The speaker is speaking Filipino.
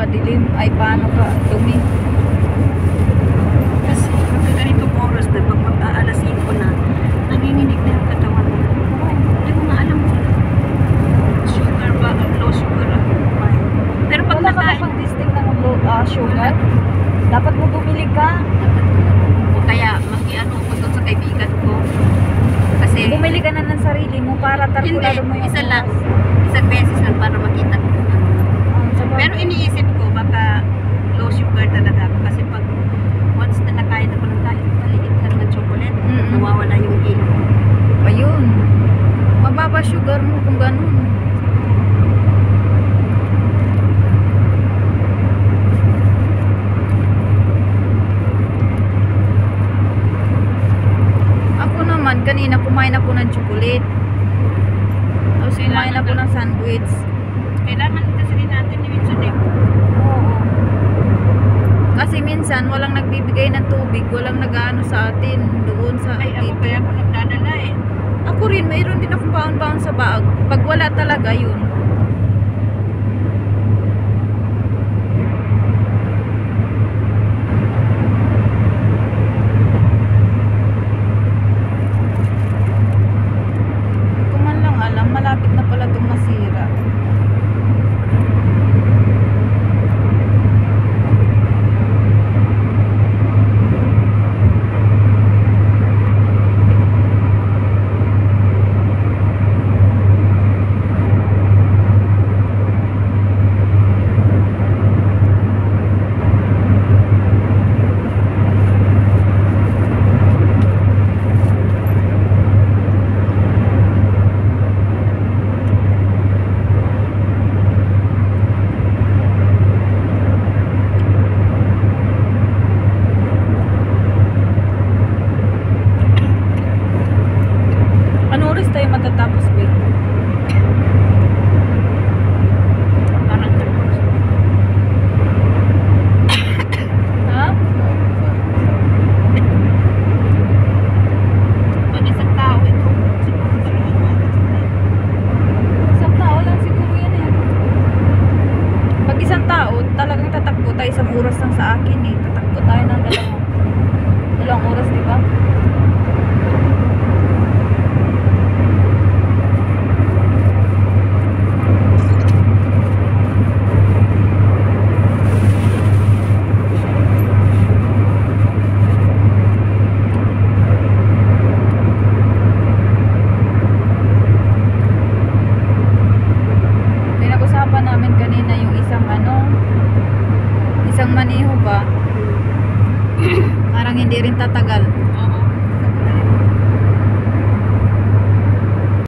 kadilim? Ay, paano ka dumi? Kasi pagka ganitong oras na, pag mag-aalas 5 na, nanginginig na yung katawan mo. Hindi ko nga alam kung sugar ba, low sugar ako. Pero pag Wala ka ba nakain, pang testing ng sugar? Dapat mo bumili ka. o kaya mag-iano ko doon sa kaibigan ko. Kasi, Bumili ka na ng sarili mo para hindi, tarkulado mo yung isa lang. oras. Isang beses lang para makita ko. Sabagay. Pero iniisip ko, baka low sugar talaga ako. Kasi pag once na nakain ako ng kahit maliit lang na chocolate, nawawala yung ilo. Ayun. Mababa sugar mo kung ganun. Ako naman, kanina kumain ako ng chocolate. Tapos kumain ako ng sandwich. Kailangan kasi rin natin ni Winson eh. Oo. Kasi minsan walang nagbibigay ng tubig, walang nag-aano sa atin doon sa Ay, ako dito. kaya ako nagdadala eh. Ako rin, mayroon din akong baon-baon sa bag. Pag wala talaga yun. Hindi ko man lang alam, malapit na pala itong masira. Ano oras tayo matatapos, Bill? Parang ganun. Ha? Pag isang tao ito, siguro dalawang oras na. Isang tao lang siguro yan eh. Pag isang tao, talagang tatakbo tayo, isang oras lang sa akin eh. Tatakbo tayo ng dalawang oras, di ba? Pinag-usapan namin kanina yung isang maniho ba? Parang hindi rin tatagal. Oo.